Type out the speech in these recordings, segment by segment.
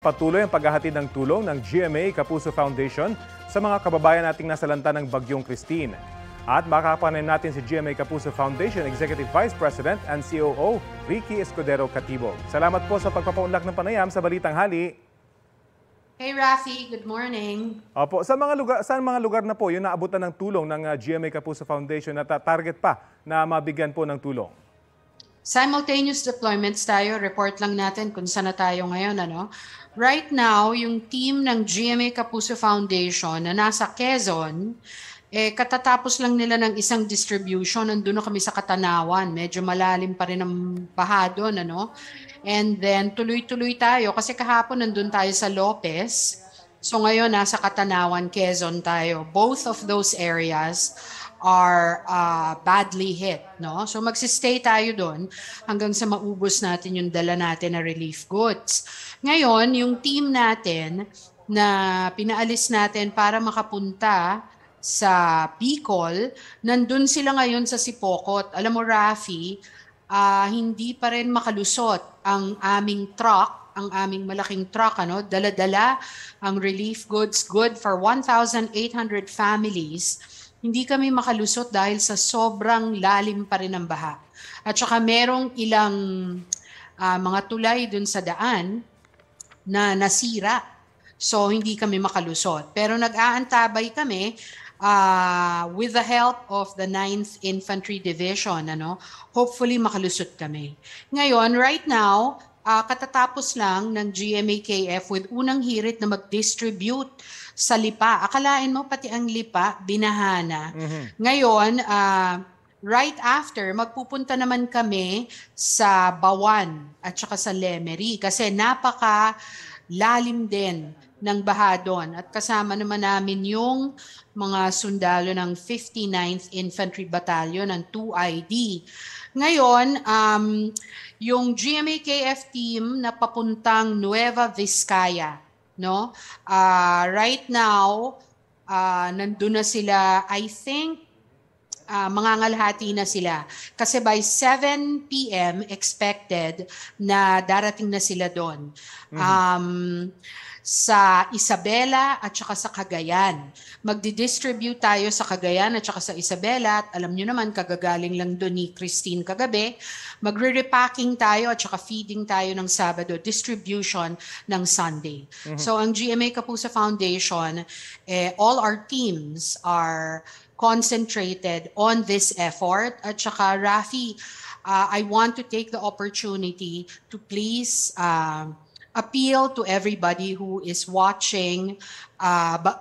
patuloy ang paghahatid ng tulong ng GMA Kapuso Foundation sa mga kababayan nating nasalanta ng Bagyong Christine. At makakapanin natin si GMA Kapuso Foundation Executive Vice President and COO Ricky Escudero Catibo. Salamat po sa pagpapaunlak ng panayam sa Balitang Hali. Hey Rafi, good morning. Opo, saan mga lugar na po yung naabutan ng tulong ng GMA Kapuso Foundation na target pa na mabigyan po ng tulong? Simultaneous deployments tayo. Report lang natin kung saan na tayo ngayon. Right now, yung team ng GMA Kapuso Foundation na nasa Quezon, katatapos lang nila ng isang distribution. Nandun na kami sa Katanawan. Medyo malalim pa rin ang baha doon. And then, tuloy-tuloy tayo. Kasi kahapon nandun tayo sa Lopez. So ngayon, nasa Katanawan, Quezon tayo. Both of those areas are badly hit. So magsistay tayo doon hanggang sa maubos natin yung dala natin na relief goods. Ngayon, yung team natin na pinaalis natin para makapunta sa Bicol, nandun sila ngayon sa Sipokot. Alam mo, Rafi, hindi pa rin makalusot ang aming truck, ang aming malaking truck, dala-dala ang relief goods, good for 1,800 families. Hindi kami makalusot dahil sa sobrang lalim pa rin ng baha. At saka merong ilang mga tulay dun sa daan na nasira. So hindi kami makalusot. Pero nag-aantabay kami with the help of the 9th Infantry Division, hopefully makalusot kami. Ngayon, right now, katatapos lang ng GMA-KF with unang hirit na mag-distribute sa Lipa. Akalain mo, pati ang Lipa, binahana. Ngayon, right after, magpupunta naman kami sa Bawan at saka sa Lemery kasi napaka-lalim din ng baha doon. At kasama naman namin yung mga sundalo ng 59th Infantry Battalion ng 2ID. Ngayon, yung GMA-KF team na papuntang Nueva Vizcaya, right now, nandun na sila, I think, mangangalhati na sila. Kasi by 7 p.m. expected na darating na sila doon. Sa Isabela at saka sa Cagayan. Magdi-distribute tayo sa Cagayan at saka sa Isabela. At alam nyo naman, kagagaling lang doon ni Christine kagabi. Magre-repacking tayo at saka feeding tayo ng Sabado, distribution ng Sunday. So ang GMA Kapuso Foundation, all our teams are concentrated on this effort. At saka Rafi, I want to take the opportunity to please appeal to everybody who is watching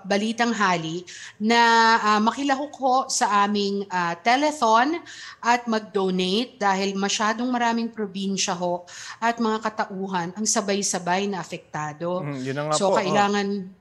Balitang Hali na makilahok ho sa aming telethon at mag-donate dahil masyadong maraming probinsya ho at mga katauhan ang sabay-sabay na apektado. Yun na nga so po, kailangan...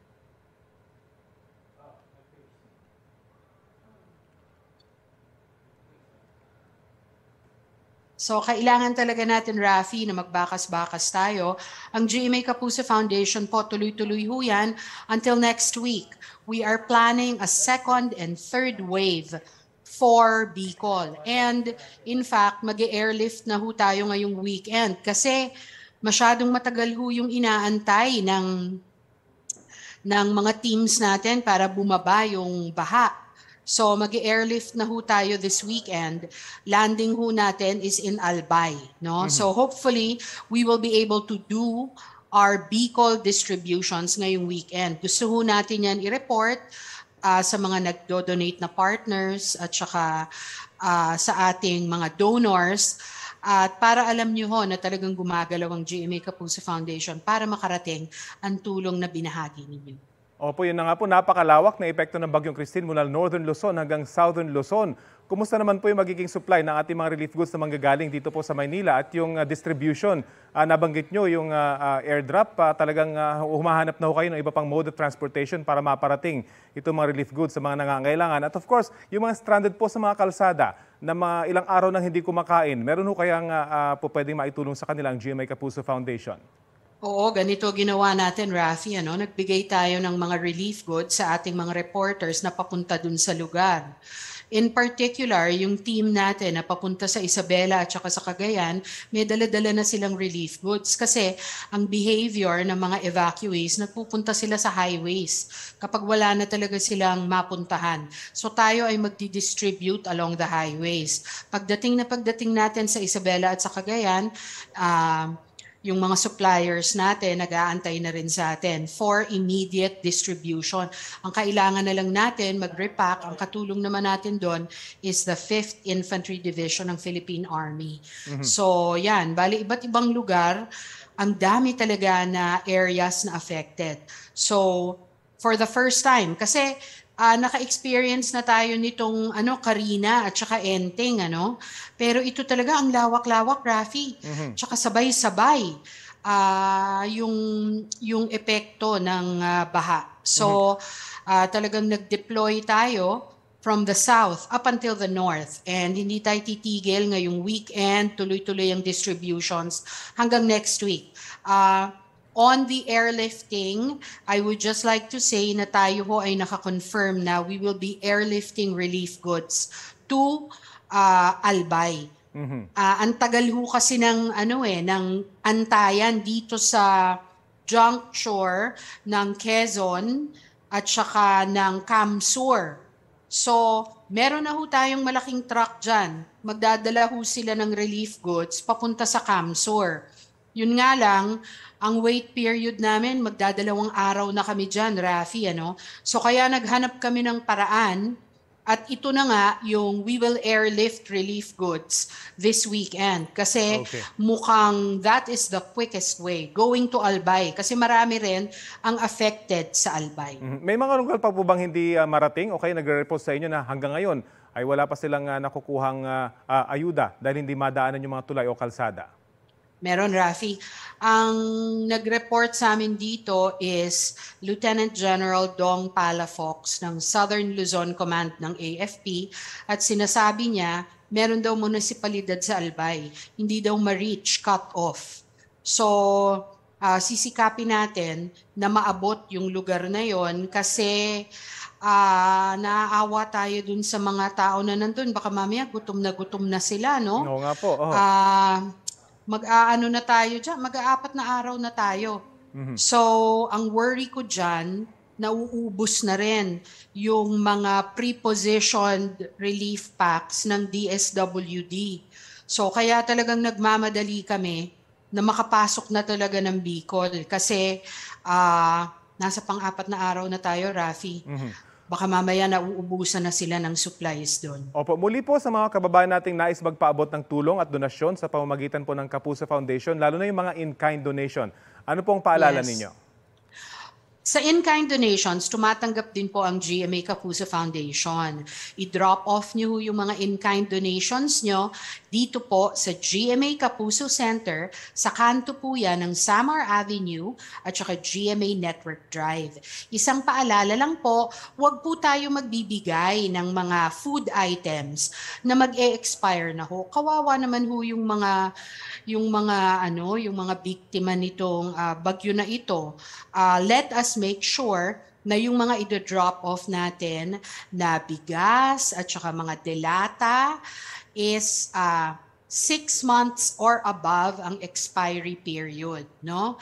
So, kailangan talaga natin, Rafi, na magbakas-bakas tayo. Ang GMA Kapuso Foundation po, tuloy-tuloy ho yan until next week. We are planning a second and third wave for Bicol. And, in fact, mag-airlift na ho tayo ngayong weekend kasi masyadong matagal ho yung inaantay ng mga teams natin para bumaba yung baha. So mag-airlift na ho tayo this weekend. Landing ho natin is in Albay. So hopefully, we will be able to do our Bicol distributions ngayong weekend. Gusto ho natin yan i-report sa mga nagdo-donate na partners at saka sa ating mga donors. At para alam nyo ho na talagang gumagalaw ang GMA Kapuso Foundation para makarating ang tulong na binahagi ninyo. Opo, yun na nga po, napakalawak na epekto ng Bagyong Christine mula Northern Luzon hanggang Southern Luzon. Kumusta naman po yung magiging supply ng ating mga relief goods na manggagaling dito po sa Maynila at yung distribution? Nabanggit nyo yung airdrop, talagang humahanap na ho kayo ng iba pang mode of transportation para maparating itong mga relief goods sa mga nangangailangan. At of course, yung mga stranded po sa mga kalsada na mga ilang araw nang hindi kumakain, meron ho kayang po pwedeng maitulong sa kanilang GMA Kapuso Foundation? Oo, ganito ginawa natin, Rafi. Nagbigay tayo ng mga relief goods sa ating mga reporters na papunta dun sa lugar. In particular, yung team natin na papunta sa Isabela at saka sa Cagayan, may dala-dala na silang relief goods kasi ang behavior ng mga evacuees, nagpupunta sila sa highways kapag wala na talaga silang mapuntahan. So tayo ay magdi-distribute along the highways. Pagdating natin sa Isabela at sa Cagayan, yung mga suppliers natin, nag-aantay na rin sa atin for immediate distribution. Ang kailangan na lang natin mag-repack, ang katulong naman natin doon is the 5th Infantry Division ng Philippine Army. So yan, bali iba't ibang lugar, ang dami talaga na areas na affected. So for the first time, kasi naka-experience na tayo nitong Karina at saka Enteng, pero ito talaga ang lawak-lawak, Rafi. Tsaka sabay-sabay yung epekto ng baha. So talagang nag-deploy tayo from the south up until the north, and hindi tayo titigil ngayong weekend, tuloy-tuloy ang distributions hanggang next week. On the airlifting, I would just like to say na tayo ho ay naka-confirm na we will be airlifting relief goods to Albay. Ang tagal ho kasi ng antayan dito sa juncture ng Quezon at saka ng Camsur. So, meron na ho tayong malaking truck dyan. Magdadala ho sila ng relief goods papunta sa Camsur. Yun nga lang, ang wait period namin, magdadalawang araw na kami dyan, Rafi, So kaya naghanap kami ng paraan, at ito na nga yung we will airlift relief goods this weekend. Kasi mukhang that is the quickest way, going to Albay. Kasi marami rin ang affected sa Albay. May mga lugar pa po bang hindi marating o kaya nagre-report sa inyo na hanggang ngayon ay wala pa silang nakukuhang ayuda dahil hindi madaanan yung mga tulay o kalsada? Meron, Rafi. Ang nag-report sa amin dito is Lieutenant General Dong Palafox ng Southern Luzon Command ng AFP, at sinasabi niya meron daw munisipalidad sa Albay, hindi daw ma-reach, cut off. So, sisikapin natin na maabot yung lugar na yon kasi naaawa tayo dun sa mga tao na nandun. Baka mamaya gutom na sila, no? Oo nga po. Mag-aano na tayo dyan, mag-aapat na araw na tayo. So, ang worry ko dyan, nauubos na rin yung mga pre-positioned relief packs ng DSWD. So, kaya talagang nagmamadali kami na makapasok na talaga ng Bicol kasi nasa pang-apat na araw na tayo, Rafi. Baka mamaya nauubusan na sila ng supplies doon. Opo, muli po sa mga kababayan nating nais magpaabot ng tulong at donasyon sa pamamagitan po ng Kapuso Foundation, lalo na yung mga in-kind donation. Ano pong paalala ninyo? Sa in-kind donations, tumatanggap din po ang GMA Kapuso Foundation. I-drop off nyo yung mga in-kind donations nyo dito po sa GMA Kapuso Center, sa kanto po yan ng Samar Avenue at saka GMA Network Drive. Isang paalala lang po, huwag po tayo magbibigay ng mga food items na mag-e-expire na ho. Kawawa naman ho yung mga biktima nitong bagyo na ito. Let us make sure na yung mga i-drop off natin na bigas at saka mga delata is 6 months or above ang expiry period, no?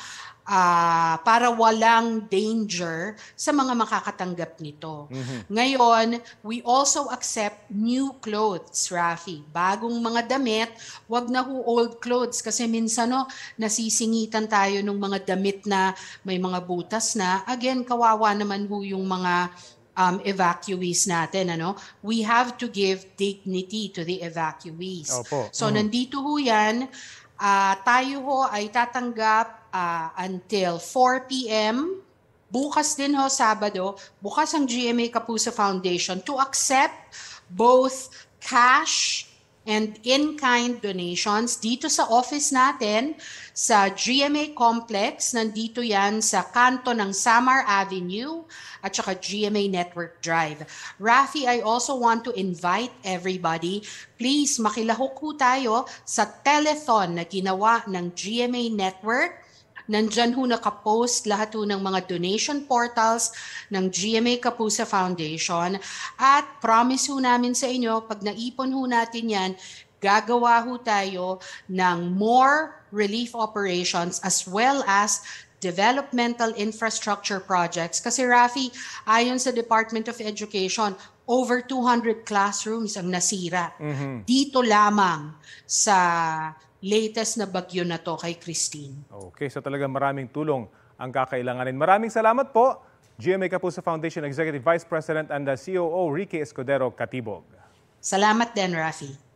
Para walang danger sa mga makakatanggap nito. Ngayon, we also accept new clothes, Rafi. Bagong mga damit, wag na ho old clothes kasi minsan nasisingitan tayo ng mga damit na may mga butas na. Again, kawawa naman ho yung mga evacuees natin. We have to give dignity to the evacuees. Opo. So nandito ho yan. Tayo ho ay tatanggap until 4 p.m. Bukas din ho, Sabado, bukas ang GMA Kapuso Foundation to accept both cash and in-kind donations dito sa office natin sa GMA Complex. Nandito yan sa kanto ng Samar Avenue at saka GMA Network Drive. Rafi, I also want to invite everybody, please makilahok ho tayo sa telethon na ginawa ng GMA Network Nandyan ho nakapost lahat ho ng mga donation portals ng GMA Kapuso Foundation. At promise ho namin sa inyo, pag naipon ho natin yan, gagawa ho tayo ng more relief operations as well as developmental infrastructure projects. Kasi Rafi, ayon sa Department of Education, over 200 classrooms ang nasira. Dito lamang sa latest na bagyo na to kay Christine. Okay, so talagang maraming tulong ang kakailanganin. Maraming salamat po, GMA Kapuso Foundation Executive Vice President and COO Ricky Escudero Katibog. Salamat din, Rafi.